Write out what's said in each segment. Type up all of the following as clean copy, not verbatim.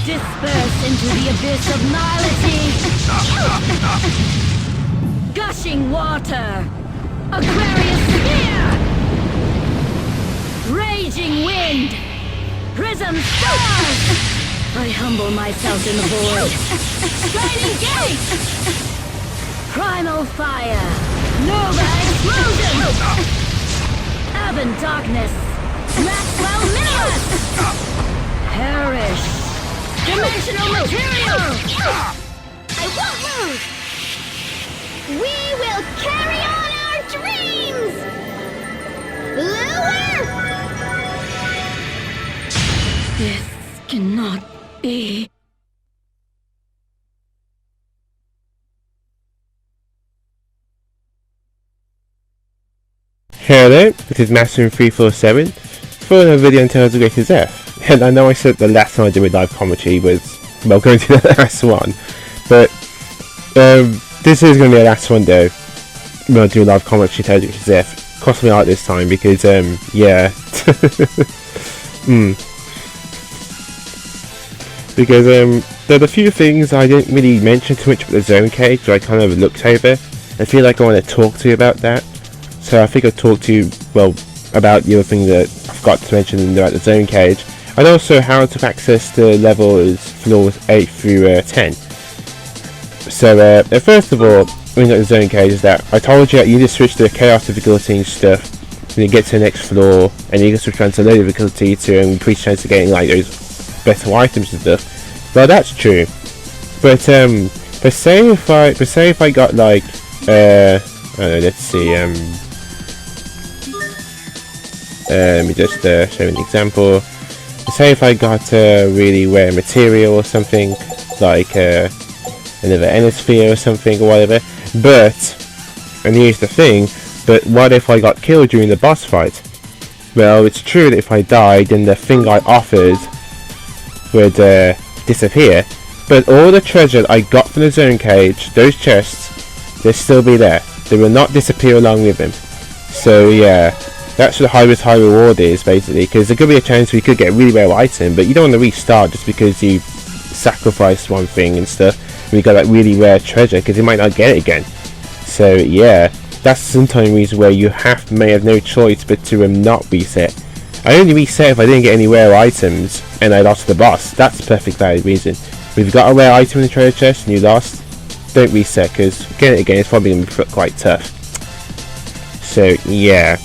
Disperse into the abyss of nihility! Gushing water! Aquarius sphere! Raging wind! Prism stars! I humble myself in the void! Shining gate! Primal fire! Nova explosion! Urban darkness! Maxwell minimus! Perish! Dimensional material! I won't move! We will carry on our dreams! Lure! This cannot be. Hello, this is Master347 for another video on Tales of Greater Death. And I know I said the last time I did with live commentary was, well, going to the last one, but this is going to be the last one though. I'm going to do live commentary Tales of Greater Death. Cross me out this time because, yeah. Because there's a few things I didn't really mention too much about the zone cage, so I kind of looked over. I feel like I want to talk to you about that. So I think I'll talk to you, well, about the other thing that I forgot to mention about the zone cage, and also how to access the levels floors 8 through 10. So first of all, when you got the zone cage, is that I told you that you just switch the chaos difficulty and stuff when you get to the next floor, and you can switch around to low difficulty to increase chance of getting like those better items and stuff. Well, that's true, but say if I got like let's see, let me just show an example. Say if I got a really rare material or something, like another Enosphere or something or whatever, but, and here's the thing, but what if I got killed during the boss fight? Well, it's true that if I died, then the thing I offered would disappear, but all the treasure I got from the zone cage, those chests, they'll still be there. They will not disappear along with them. So yeah, that's what the highest high reward is basically, because there could be a chance we could get a really rare item, but you don't want to restart just because you sacrificed one thing and stuff, and you got that really rare treasure, because you might not get it again. So yeah, that's sometimes a reason where you may have no choice but to not reset. I only reset if I didn't get any rare items and I lost the boss. That's a perfect valid reason. If you've got a rare item in the treasure chest and you lost, don't reset, because getting it again is probably going to be quite tough. So yeah,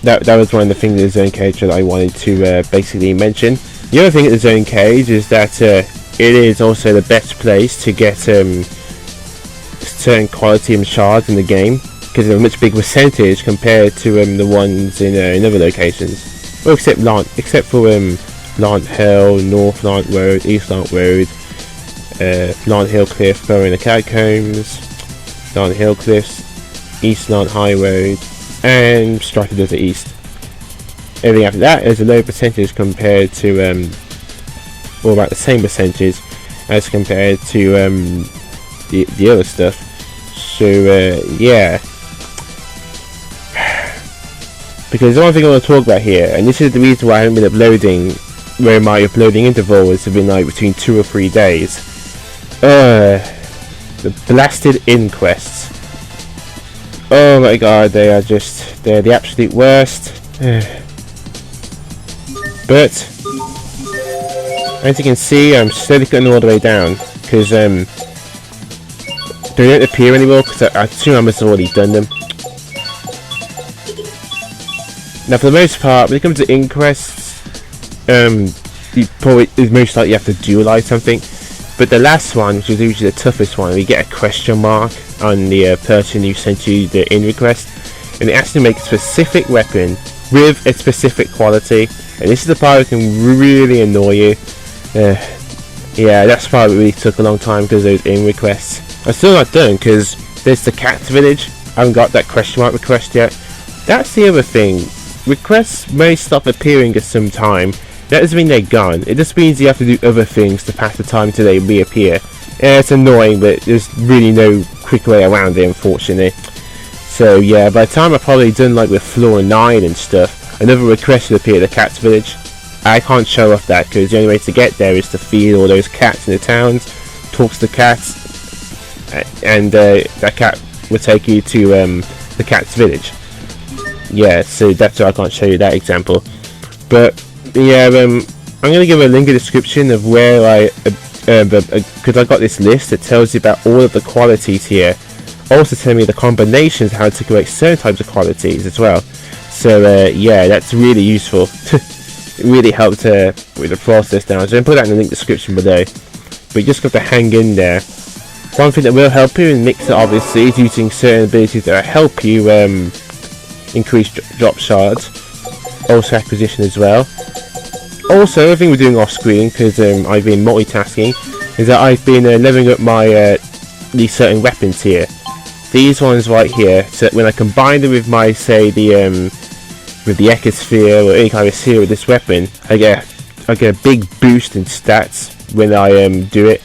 that was one of the things in the zone cage that I wanted to basically mention. The other thing at the zone cage is that it is also the best place to get certain quality and shards in the game, because of a much bigger percentage compared to the ones in other locations. Well, except for Lant Hill, North Lant Road, East Lant Road, Lant Hill Cliff, Burrow in the Catacombs, Lant Hill Cliffs, East Lant High Road, and Striker Desert East. Everything after that is a low percentage compared to, or about the same percentage as compared to the other stuff. So yeah. Because the one thing I want to talk about here, and this is the reason why I haven't been uploading, where my uploading intervals have been like between 2 or 3 days. The blasted inquests. Oh my god, they're the absolute worst. But, as you can see, I'm slowly cutting all the way down, because they don't appear anymore, because I assume I must have already done them. Now, for the most part, when it comes to inquests, you probably most likely have to dualize something. But the last one, which is usually the toughest one, we get a question mark on the person who sent you the in request, and it asks you to make a specific weapon with a specific quality. And this is the part that can really annoy you. Yeah, that's part that really took a long time because of those in requests. I'm still not done because there's the cat village. I haven't got that question mark request yet. That's the other thing. Requests may stop appearing at some time. That doesn't mean they're gone. It just means you have to do other things to pass the time till they reappear. Yeah, it's annoying, but there's really no quick way around it, unfortunately. So yeah, by the time I've probably done like with floor 9 and stuff, another request will appear at the cat's village. I can't show off that because the only way to get there is to feed all those cats in the towns, talk to the cats, and that cat will take you to the cat's village. Yeah, so that's why I can't show you that example. But yeah, I'm gonna give a link in the description of where I, because I got this list that tells you about all of the qualities here. Also tell me the combinations, how to create certain types of qualities as well. So yeah, that's really useful. It really helped with the process now. So I'm going to put that in the link description below. But you just got to hang in there. One thing that will help you in Mixer obviously is using certain abilities that will help you increase drop shards. Also acquisition as well. Also, another thing we're doing off screen, because I've been multitasking, is that I've been leveling up my these certain weapons here. These ones right here, so when I combine them with my, say, with the Ecosphere or any kind of sphere with this weapon, I get a big boost in stats when I do it.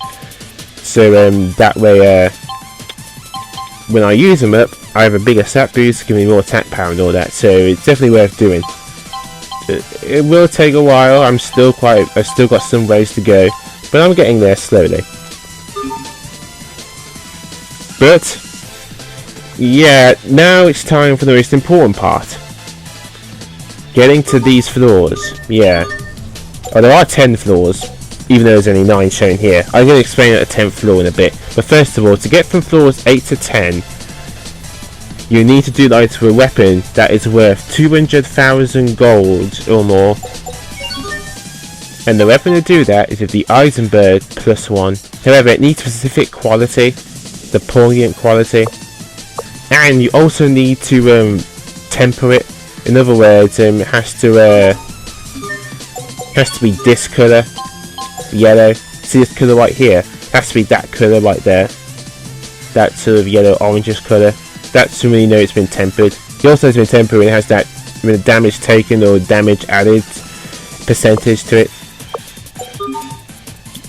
So that way, when I use them up, I have a bigger stat boost, give me more attack power and all that. So it's definitely worth doing. It will take a while. I've still got some ways to go, but I'm getting there slowly. But yeah, now it's time for the most important part. Getting to these floors. Yeah. Oh, there are 10 floors, even though there's only 9 shown here. I'm going to explain at the 10th floor in a bit. But first of all, to get from floors 8 to 10, you need to do that to a weapon that is worth 200,000 gold or more. And the weapon to do that is with the Eisenberg +1. However, it needs specific quality, the poignant quality. And you also need to temper it. In other words, it has to be this colour, yellow. See this colour right here? It has to be that colour right there. That sort of yellow orangish colour. That's when you know it's been tempered. It also has been tempered when it has that when damage taken or damage added percentage to it.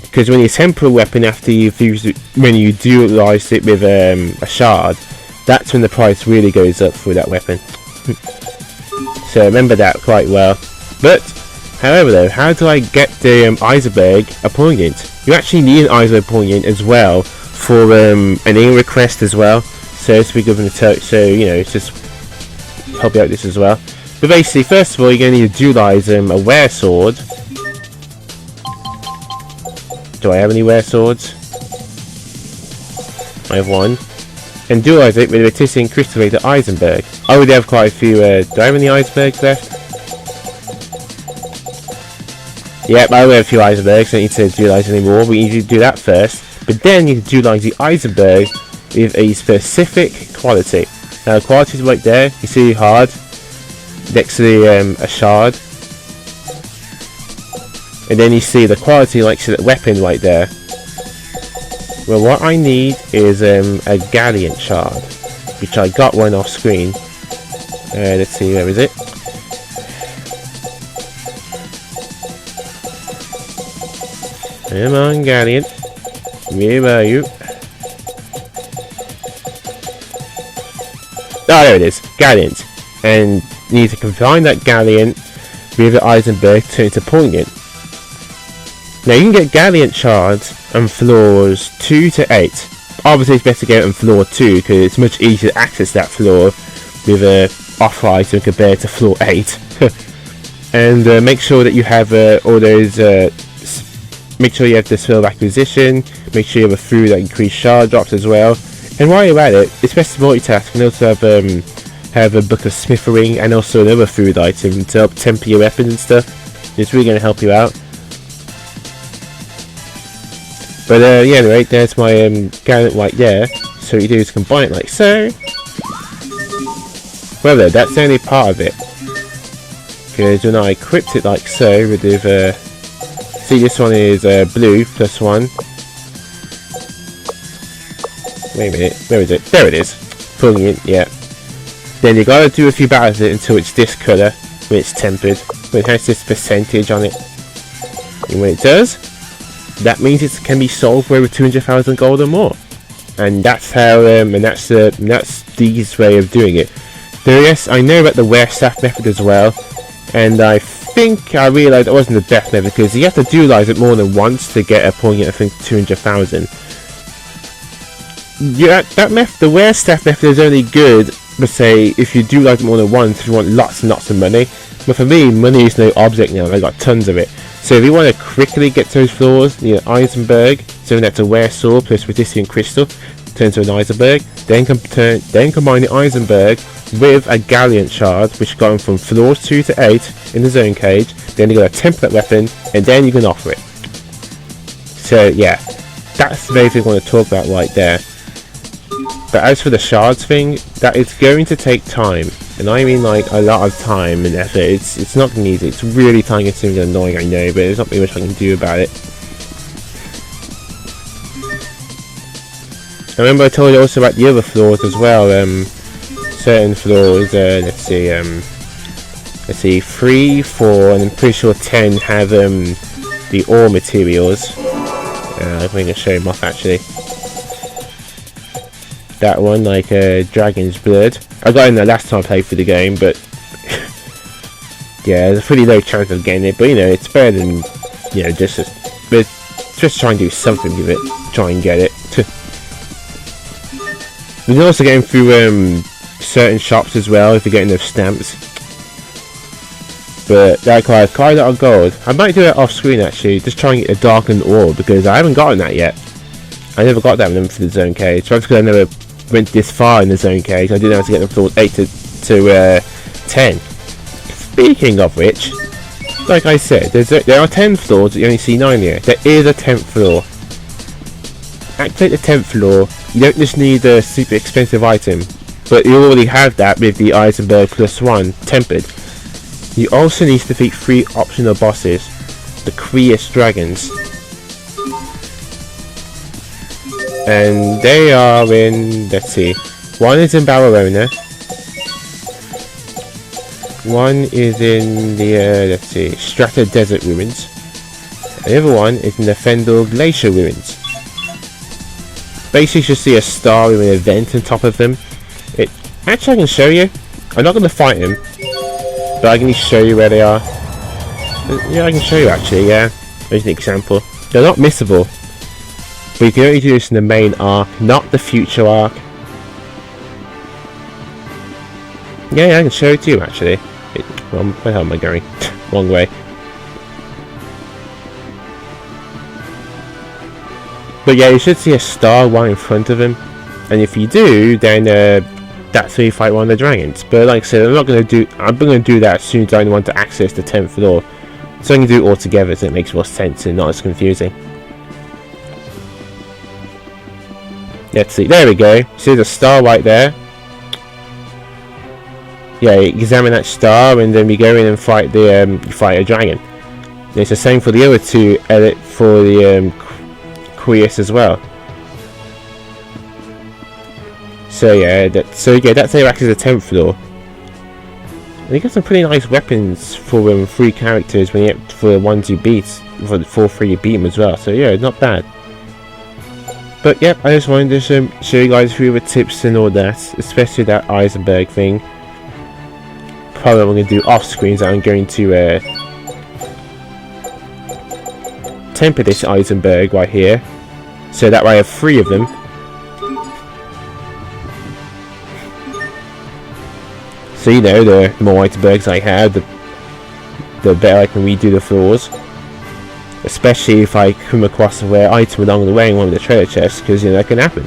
Because when you temper a weapon after you've used it, when you dualise it with a shard, that's when the price really goes up for that weapon. So remember that quite well. But however though, how do I get the Eisenberg poignant? You actually need an Eisenberg poignant as well for an in request as well. So to be given a so you know, it's just help you out this as well. But basically, first of all, you're going to need to dualise a wear sword. Do I have any wear swords? I have one. And dualise it with a Titian Crystal Eisenberg. I would have quite a few. Do I have any Eisenbergs left? Yep, I have a few Eisenbergs. Don't need to dualise anymore. We need to do that first. But then you need to dualise the Eisenberg with a specific quality. Now, the quality is right there. You see hard next to the a shard. And then you see the quality next to the weapon right there. Well, what I need is a Gallant shard, which I got one off screen. Let's see, where is it? Come on, Gallant. Where are you? Oh, there it is, Gallant. And you need to combine that Gallant with the Eisenberg to turn into poignant. Now you can get Gallant shards on floors 2 to 8. Obviously it's better to get it on floor 2 because it's much easier to access that floor with a off item compared to floor 8. And make sure that you have all those. Make sure you have the spell of acquisition. Make sure you have a food that increase shard drops as well. And while you're at it, it's best to multitask and also have a book of smithering and also another food item to help temper your weapons and stuff. It's really going to help you out. But yeah, anyway, there's my Gallant right there. So what you do is combine it like so. Well then, that's only part of it. Because when I equipped it like so, with see, this one is blue +1. Wait a minute, where is it? There it is. Pulling it, yeah. Then you gotta do a few battles with it until it's this colour, when it's tempered, when it has this percentage on it. And when it does, that means it can be sold for over 200,000 gold or more. And that's how, and that's the easiest way of doing it. Though yes, I know about the wear staff method as well, and I think I realised it wasn't the best method, because you have to dualise it more than once to get a point at, I think, 200,000. Yeah, that method, the rare stuff method is only good, but say, if you do like it more than once, if you want lots and lots of money. But for me, money is no object now, I got tons of it. So if you want to quickly get those floors, you know, Eisenberg, so that's a rare sword plus Rhodesian crystal, turn to an Eisenberg, then combine the Eisenberg with a Galleon shard, which got them from floors 2 to 8 in the zone cage, then you got a template weapon, and then you can offer it. So yeah, that's the main thing I want to talk about right there. But as for the shards thing, that is going to take time, and I mean like a lot of time and effort. It's not going to be easy. It's really time consuming and annoying, I know, but there's not really much I can do about it. I remember I told you also about the other floors as well. Certain floors, let's see, 3, 4, and I'm pretty sure 10 have the ore materials. I'm going to show them off actually. That one, like Dragon's Blood. I got in there last time I played through the game, but yeah, there's a pretty low chance of getting it. But you know, it's better than, you know, just try and do something with it. Try and get it. You can also get them through certain shops as well if you're getting those stamps. But that requires quite a lot of gold. I might do it off screen actually, just try and get a darkened ore, because I haven't gotten that yet. I never got that one for the zone cage. Perhaps because I never went this far in the zone cage. I didn't have to get them from 8 to 10. Speaking of which, like I said, there are 10 floors, but you only see 9 here. There is a 10th floor. Activate the 10th floor. You don't just need a super expensive item, but you already have that with the Eisenberg +1 tempered. You also need to defeat 3 optional bosses, the Creus dragons. And they are in, let's see, one is in Barcelona, one is in the, let's see, Strata Desert Ruins, and the other one is in the Fendel Glacier Ruins. Basically you should see a star with an event on top of them. Actually I can show you, I'm not going to fight him, but I can show you where they are. Yeah, I can show you actually, yeah, there's an example. They're not missable. But you can only do this in the main arc, not the future arc. Yeah, I can show it to you actually. Well, where the hell am I going? Wrong way. But yeah, you should see a star right in front of him. And if you do, then that's where you fight one of the dragons. But like I said, I'm going to do that as soon as I want to access the 10th floor. So I can do it all together so it makes more sense and not as confusing. Let's see, there we go. See the star right there? Yeah, you examine that star and then we go in and fight the fight a dragon. And it's the same for the other two for the Creus as well. So yeah, that's how you access the 10th floor. And you get some pretty nice weapons for 3 characters when you get for the ones you beat, for the 4-3 you beat them as well. So yeah, not bad. But yep, I just wanted to show you guys a few of the tips and all that, especially that Eisenberg thing. Probably what I'm going to do off screen is I'm going to temper this Eisenberg right here, so that way I have 3 of them. So you know, the more Eisenbergs I have, the better I can redo the floors. Especially if I come across a rare item along the way in one of the treasure chests, because you know that can happen.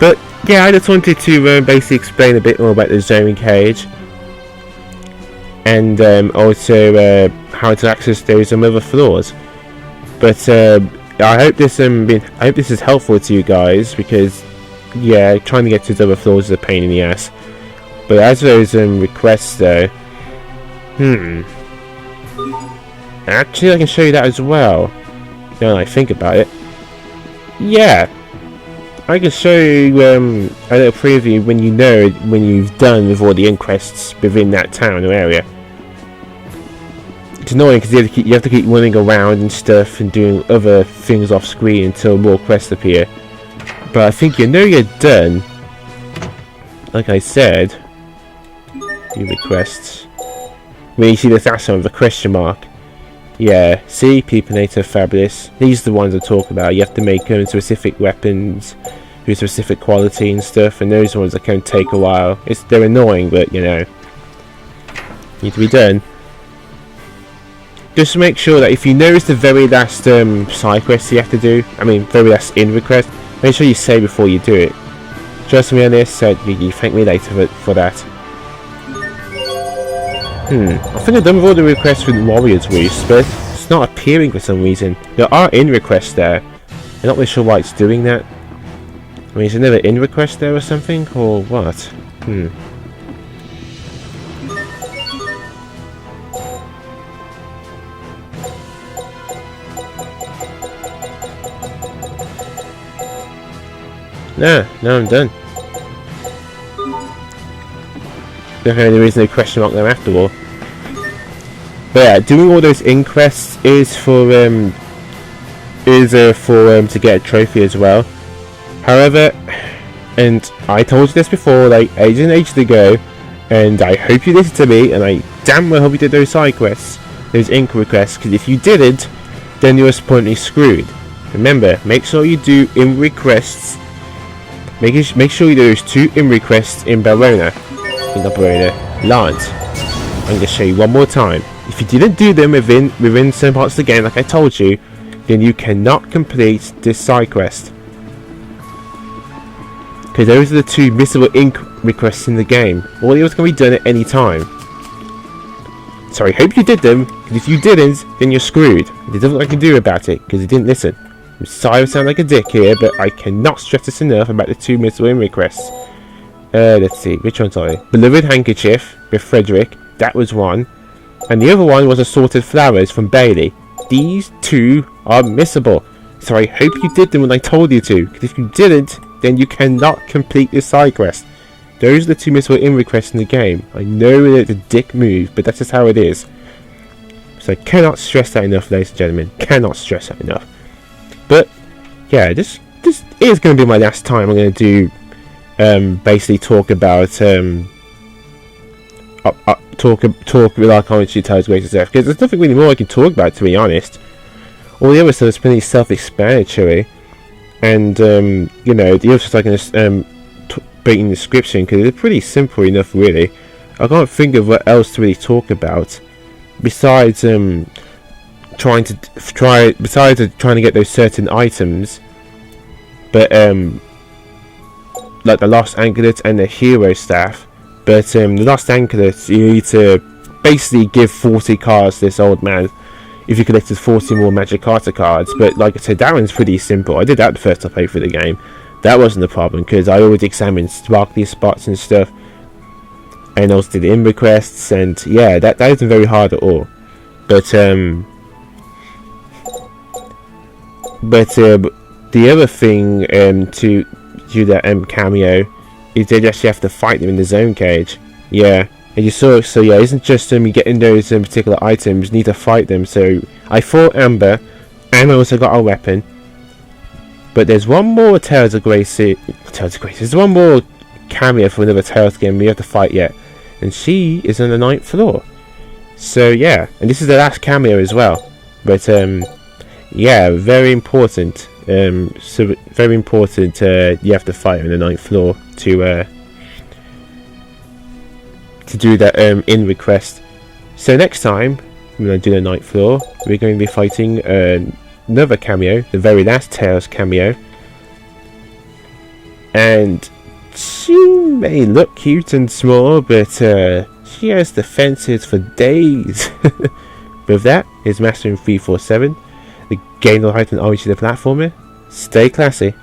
But yeah, I just wanted to basically explain a bit more about the zone cage, and also how to access those other floors. But I hope this is helpful to you guys, because yeah, trying to get to the other floors is a pain in the ass. But as those requests though, actually I can show you that as well, now that I think about it. Yeah, I can show you a little preview when you've done with all the inquests within that town or area. It's annoying because you have to keep running around and stuff and doing other things off screen until more quests appear. But I think you know you're done. Like I said, new requests. when you see this asshole with a question mark. Yeah, see, Peepinator, Fabulous. These are the ones I talk about. You have to make specific weapons with specific quality and stuff, and those ones that can take a while. They're annoying, but you know, need to be done. Just make sure that if you notice the very last side quest you have to do, I mean very last in request, make sure you say before you do it. Trust me on this, you thank me later for that. I think I've done with all the requests for the Warriors Roost, but it's not appearing for some reason. There are in requests there. I'm not really sure why it's doing that. I mean, is there another in request there or something, or what? No, I'm done. Definitely there isn't a question mark there after all. But yeah, doing all those inquests is for to get a trophy as well. However, and I told you this before, like ages ago, and I hope you listened to me, and I damn well hope you did those side quests, those ink requests, because if you didn't, then you're permanently screwed. Remember, make sure you do in requests. Make sure you do those 2 in requests in Lance. I'm going to show you one more time. If you didn't do them within some parts of the game, like I told you, then you cannot complete this side quest. Because those are the 2 missable ink requests in the game. All the others can be done at any time. So I hope you did them, because if you didn't, then you're screwed. There's nothing I can do about it, because you didn't listen. I'm sorry I sound like a dick here, but I cannot stress this enough about the 2 missable ink requests. Let's see, which one's on it? Beloved Handkerchief with Frederick, that was one. And the other one was Assorted Flowers from Bailey. These 2 are missable. So I hope you did them when I told you to, because if you didn't, then you cannot complete this side quest. Those are the 2 missable in requests in the game. I know it's a dick move, but that's just how it is. So I cannot stress that enough, ladies and gentlemen. Cannot stress that enough. But yeah, this is going to be my last time I'm going to do basically talk about talk with our commentary tells great stuff, because there's nothing really more I can talk about, to be honest. All the other stuff is pretty self-explanatory, and you know, the other stuff I can just put in the description, because it's pretty simple enough, really. I can't think of what else to really talk about besides trying to get those certain items, but like the Lost Anklet and the Hero Staff. But the Lost Anklet, you need to basically give 40 cards to this old man if you collected 40 more Magic Carta cards. But like I said, that one's pretty simple. I did that the first time I played through the game. That wasn't a problem, because I always examined sparkly spots and stuff, and also did in requests, and yeah, that isn't very hard at all. But the other thing to do that cameo is that you actually have to fight them in the zone cage. Yeah, and you saw, so yeah, it isn't just you getting those particular items, you need to fight them. So I fought Amber, and I also got a weapon. But there's one more Tales of Grace, there's one more cameo for another Tales game we have to fight yet, and she is on the 9th floor. So yeah, and this is the last cameo as well. But yeah, very important. So very important. You have to fight on the 9th floor to do that in request. So next time we're going to do the 9th floor. We're going to be fighting another cameo, the very last Tails cameo, and she may look cute and small, but she has defenses for days. With that, is Mastering 347. The game will heighten army to the platformer. Stay classy.